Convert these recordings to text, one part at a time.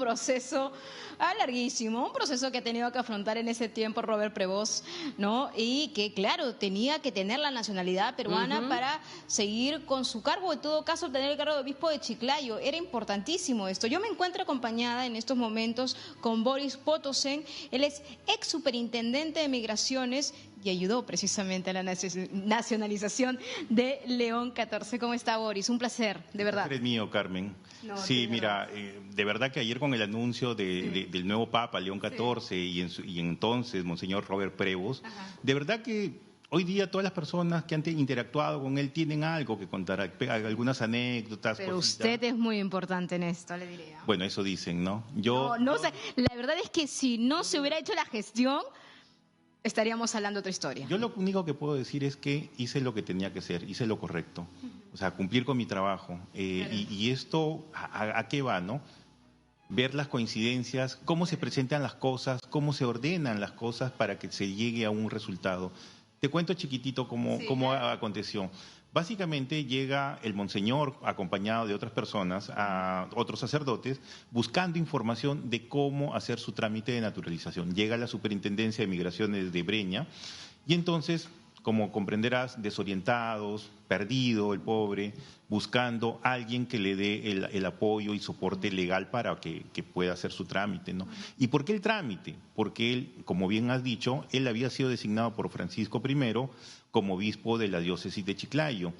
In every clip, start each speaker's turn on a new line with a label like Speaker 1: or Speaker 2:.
Speaker 1: proceso larguísimo, un proceso que ha tenido que afrontar en ese tiempo Robert Prevost, ¿no? Y que, claro, tenía que tener la nacionalidad peruana para seguir con su cargo, en todo caso, tener el cargo de obispo de Chiclayo. Era importantísimo esto. Yo me encuentro acompañada en estos momentos con Boris Potosen. Él es ex superintendente de Migraciones y ayudó precisamente a la nacionalización de León XIV. ¿Cómo está, Boris? Un placer, de verdad.
Speaker 2: Es mío, Carmen.
Speaker 1: No,
Speaker 2: sí, mira, de verdad que ayer con el anuncio del nuevo Papa, León XIV, y entonces Monseñor Robert Prevost, de verdad que hoy día todas las personas que han interactuado con él tienen algo que contar, algunas anécdotas.
Speaker 1: Pero
Speaker 2: cositas.
Speaker 1: usted es muy importante en esto, le diría.
Speaker 2: Bueno, eso dicen, ¿no?
Speaker 1: No, la verdad es que si no se hubiera hecho la gestión, estaríamos hablando de otra historia.
Speaker 2: Yo lo único que puedo decir es que hice lo que tenía que hacer, hice lo correcto. O sea, cumplir con mi trabajo. Y esto, ¿a qué va, no? Ver las coincidencias, cómo se presentan las cosas, cómo se ordenan las cosas para que se llegue a un resultado. Te cuento chiquitito cómo aconteció. Básicamente llega el monseñor acompañado de otras personas, a otros sacerdotes, buscando información de cómo hacer su trámite de naturalización. Llega a la Superintendencia de Migraciones de Breña y entonces, como comprenderás, desorientados, perdido el pobre, buscando a alguien que le dé el apoyo y soporte legal para que pueda hacer su trámite, ¿no? ¿Y por qué el trámite? Porque él, como bien has dicho, él había sido designado por Francisco I como obispo de la diócesis de Chiclayo.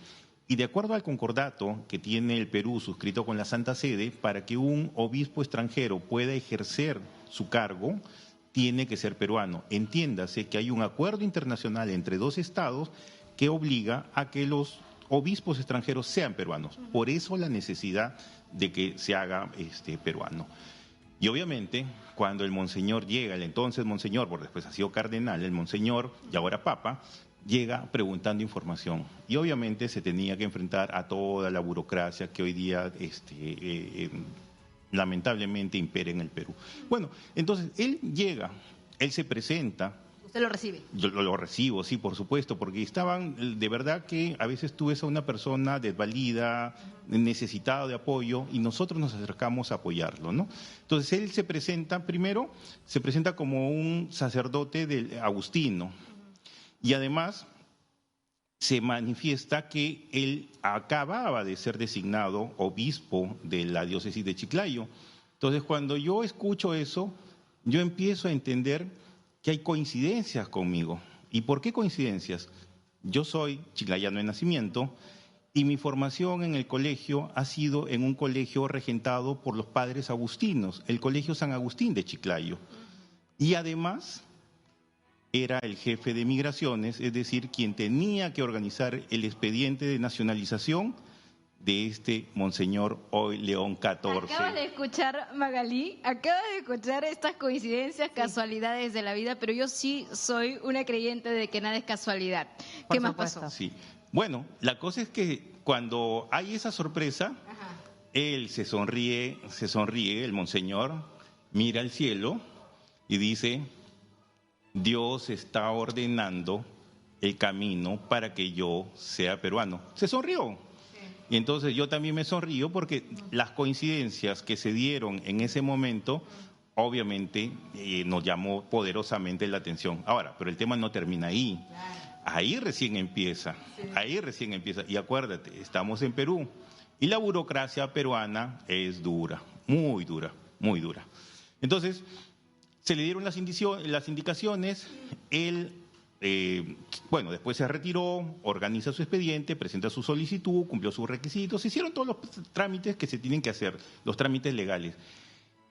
Speaker 2: Y de acuerdo al concordato que tiene el Perú suscrito con la Santa Sede, para que un obispo extranjero pueda ejercer su cargo, tiene que ser peruano. Entiéndase que hay un acuerdo internacional entre dos estados que obliga a que los obispos extranjeros sean peruanos. Por eso la necesidad de que se haga peruano. Y obviamente, cuando el monseñor llega, el entonces monseñor, porque después ha sido cardenal, el monseñor y ahora papa, llega preguntando información. Y obviamente se tenía que enfrentar a toda la burocracia que hoy día lamentablemente impera en el Perú. Bueno, entonces él llega, él se presenta.
Speaker 1: ¿Usted lo recibe?
Speaker 2: Yo lo recibo, sí, por supuesto, porque estaban, de verdad que a veces tú ves a una persona desvalida, necesitada de apoyo, y nosotros nos acercamos a apoyarlo, ¿no? Entonces él se presenta, primero, se presenta como un sacerdote del agustino, y además se manifiesta que él acababa de ser designado obispo de la diócesis de Chiclayo. Entonces, cuando yo escucho eso, yo empiezo a entender que hay coincidencias conmigo. ¿Y por qué coincidencias? Yo soy chiclayano de nacimiento y mi formación en el colegio ha sido en un colegio regentado por los padres agustinos, el Colegio San Agustín de Chiclayo. Y además era el jefe de migraciones, es decir, quien tenía que organizar el expediente de nacionalización de este monseñor hoy León XIV.
Speaker 1: Acabas de escuchar, Magalí, acabas de escuchar estas coincidencias, casualidades de la vida, pero yo sí soy una creyente de que nada es casualidad. ¿Qué más pasó?
Speaker 2: Sí. Bueno, la cosa es que cuando hay esa sorpresa, él se sonríe, el monseñor, mira al cielo y dice: Dios está ordenando el camino para que yo sea peruano. Se sonrió. Y entonces yo también me sonrío porque las coincidencias que se dieron en ese momento, obviamente, nos llamó poderosamente la atención. Ahora, pero el tema no termina ahí. Ahí recién empieza. Y acuérdate, estamos en Perú. Y la burocracia peruana es dura, muy dura, muy dura. Entonces, se le dieron las indicaciones, él, después se retiró, organiza su expediente, presenta su solicitud, cumplió sus requisitos, se hicieron todos los trámites que se tienen que hacer, los trámites legales.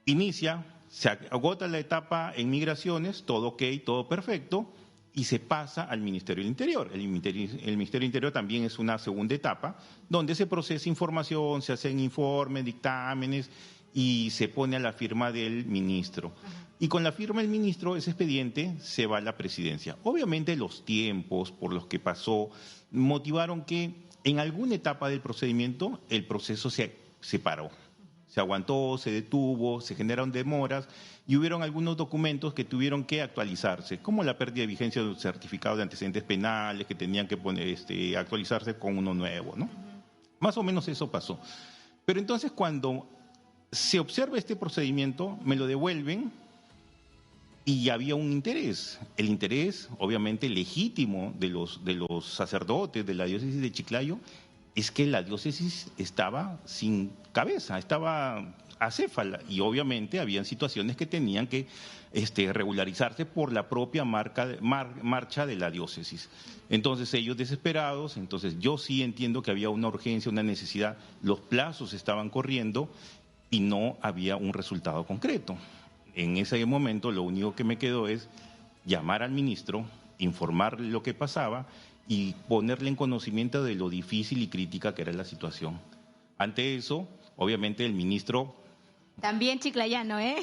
Speaker 2: Inicia, se agota la etapa en migraciones, todo ok, todo perfecto, y se pasa al Ministerio del Interior. El Ministerio del Interior también es una segunda etapa, donde se procesa información, se hacen informes, dictámenes, y se pone a la firma del ministro. Y con la firma del ministro, ese expediente se va a la presidencia. Obviamente los tiempos por los que pasó motivaron que en alguna etapa del procedimiento el proceso se paró. Se aguantó, se detuvo, se generaron demoras y hubieron algunos documentos que tuvieron que actualizarse, como la pérdida de vigencia de un certificado de antecedentes penales que tenían que actualizarse con uno nuevo, ¿no? Más o menos eso pasó. Pero entonces cuando se observa este procedimiento, me lo devuelven y había un interés. El interés, obviamente, legítimo de los sacerdotes de la diócesis de Chiclayo es que la diócesis estaba sin cabeza, estaba acéfala y obviamente habían situaciones que tenían que regularizarse por la propia marcha de la diócesis. Entonces ellos desesperados, entonces yo sí entiendo que había una urgencia, una necesidad, los plazos estaban corriendo y no había un resultado concreto. En ese momento lo único que me quedó es llamar al ministro, informarle lo que pasaba y ponerle en conocimiento de lo difícil y crítica que era la situación. Ante eso, obviamente el ministro...
Speaker 1: También chiclayano, ¿eh?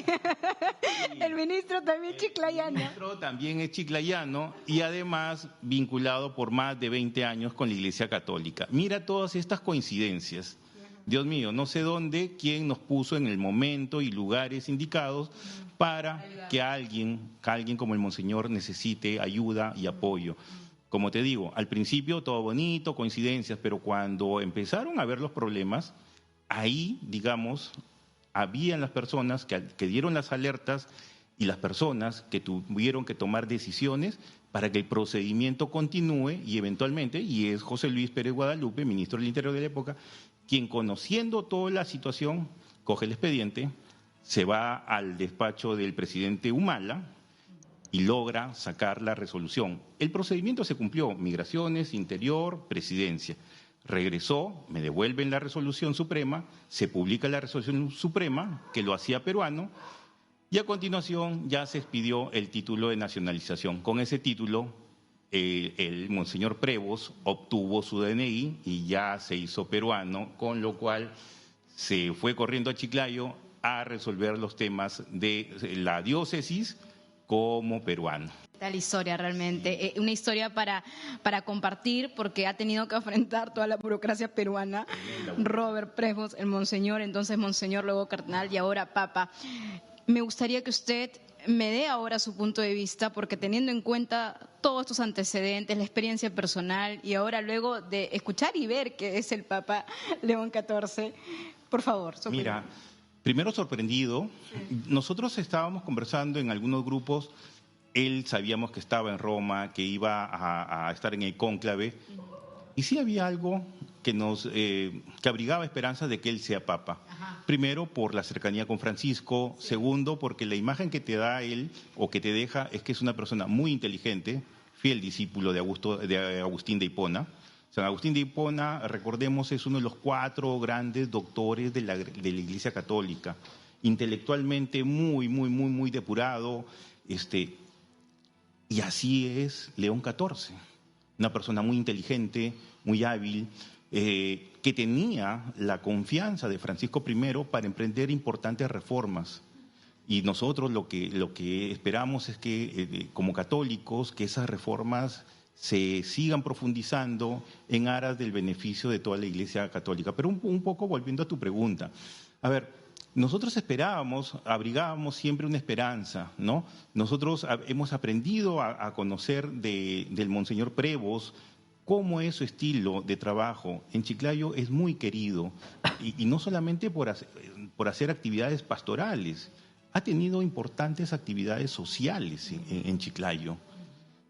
Speaker 1: El ministro también chiclayano.
Speaker 2: El ministro también es chiclayano y además vinculado por más de 20 años con la Iglesia Católica. Mira todas estas coincidencias. Dios mío, no sé dónde, quién nos puso en el momento y lugares indicados para que alguien como el Monseñor necesite ayuda y apoyo. Como te digo, al principio todo bonito, coincidencias, pero cuando empezaron a ver los problemas, ahí, digamos, habían las personas que dieron las alertas y las personas que tuvieron que tomar decisiones para que el procedimiento continúe y eventualmente, y es José Luis Pérez Guadalupe, ministro del Interior de la época, quien conociendo toda la situación, coge el expediente, se va al despacho del presidente Humala y logra sacar la resolución. El procedimiento se cumplió, Migraciones, Interior, Presidencia. Regresó, me devuelven la resolución suprema, se publica la resolución suprema, que lo hacía peruano, y a continuación ya se expidió el título de nacionalización. Con ese título, el Monseñor Prevost obtuvo su DNI y ya se hizo peruano, con lo cual se fue corriendo a Chiclayo a resolver los temas de la diócesis como peruano.
Speaker 1: Tal historia realmente, una historia para compartir porque ha tenido que enfrentar toda la burocracia peruana. Robert Prevost, el Monseñor, entonces Monseñor, luego Cardenal y ahora Papa. Me gustaría que usted me dé ahora su punto de vista porque teniendo en cuenta todos estos antecedentes, la experiencia personal y ahora luego de escuchar y ver que es el Papa León XIV, por favor.
Speaker 2: Mira, primero sorprendido, nosotros estábamos conversando en algunos grupos. Él sabíamos que estaba en Roma, que iba a estar en el cónclave, y sí había algo que abrigaba esperanzas de que él sea papa. Ajá. Primero, por la cercanía con Francisco. Sí. Segundo, porque la imagen que te da él o que te deja es que es una persona muy inteligente, fiel discípulo de Agustín de Hipona. San Agustín de Hipona, recordemos, es uno de los 4 grandes doctores de la Iglesia Católica. Intelectualmente muy depurado, y así es León XIV, una persona muy inteligente, muy hábil, que tenía la confianza de Francisco I para emprender importantes reformas. Y nosotros lo que esperamos es que, como católicos, que esas reformas se sigan profundizando en aras del beneficio de toda la Iglesia Católica. Pero un poco volviendo a tu pregunta, a ver, nosotros esperábamos, abrigábamos siempre una esperanza, ¿no? Nosotros hemos aprendido a conocer del Monseñor Prevost cómo es su estilo de trabajo. En Chiclayo es muy querido y no solamente por hacer actividades pastorales, ha tenido importantes actividades sociales en Chiclayo.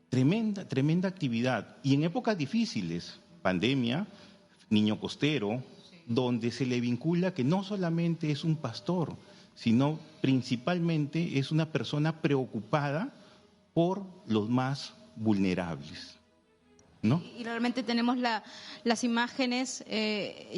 Speaker 2: Tremenda actividad. Y en épocas difíciles, pandemia, niño costero, donde se le vincula que no solamente es un pastor, sino principalmente es una persona preocupada por los más vulnerables, ¿no?
Speaker 1: Y realmente tenemos las imágenes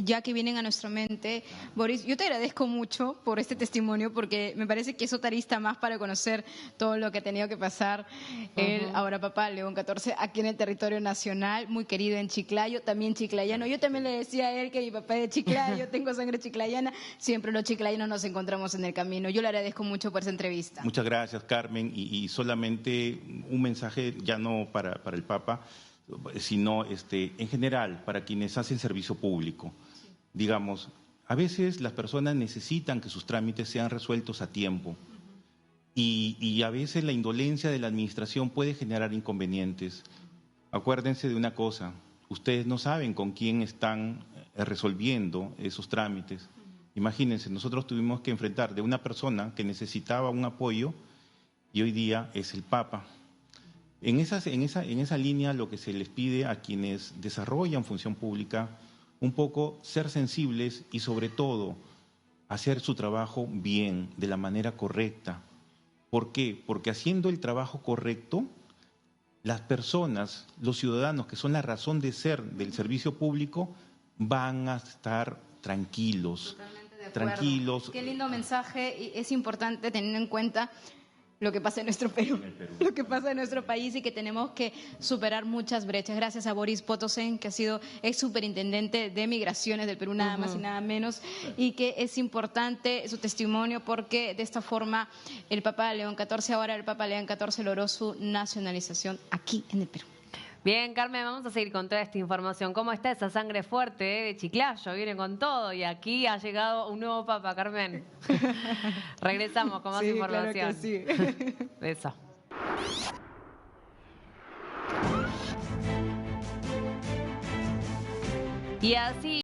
Speaker 1: ya que vienen a nuestra mente. Boris, yo te agradezco mucho por este testimonio porque me parece que es otra arista más para conocer todo lo que ha tenido que pasar el ahora Papa León XIV aquí en el territorio nacional, muy querido en Chiclayo, también chiclayano. Yo también le decía a él que mi papá es de Chiclayo, tengo sangre chiclayana, siempre los chiclayanos nos encontramos en el camino. Yo le agradezco mucho por esa entrevista.
Speaker 2: Muchas gracias, Carmen, y solamente un mensaje ya no para el Papa, sino en general para quienes hacen servicio público. Sí. Digamos, a veces las personas necesitan que sus trámites sean resueltos a tiempo y a veces la indolencia de la administración puede generar inconvenientes. Acuérdense de una cosa, ustedes no saben con quién están resolviendo esos trámites. Imagínense, nosotros tuvimos que enfrentar de una persona que necesitaba un apoyo y hoy día es el Papa. En esa línea lo que se les pide a quienes desarrollan función pública, un poco ser sensibles y sobre todo hacer su trabajo bien, de la manera correcta. ¿Por qué? Porque haciendo el trabajo correcto, las personas, los ciudadanos que son la razón de ser del servicio público, van a estar tranquilos.
Speaker 1: Totalmente de acuerdo.
Speaker 2: Tranquilos.
Speaker 1: Qué lindo mensaje, y es importante tener en cuenta lo que pasa en nuestro Perú, lo que pasa en nuestro país y que tenemos que superar muchas brechas. Gracias a Boris Potosen, que ha sido ex superintendente de Migraciones del Perú, nada más y nada menos, y que es importante su testimonio porque de esta forma el Papa León XIV, ahora el Papa León XIV, logró su nacionalización aquí en el Perú.
Speaker 3: Bien, Carmen, vamos a seguir con toda esta información. ¿Cómo está esa sangre fuerte de Chiclayo? Viene con todo y aquí ha llegado un nuevo papa, Carmen. Regresamos con más información.
Speaker 1: Claro que sí.
Speaker 3: Eso. Y así...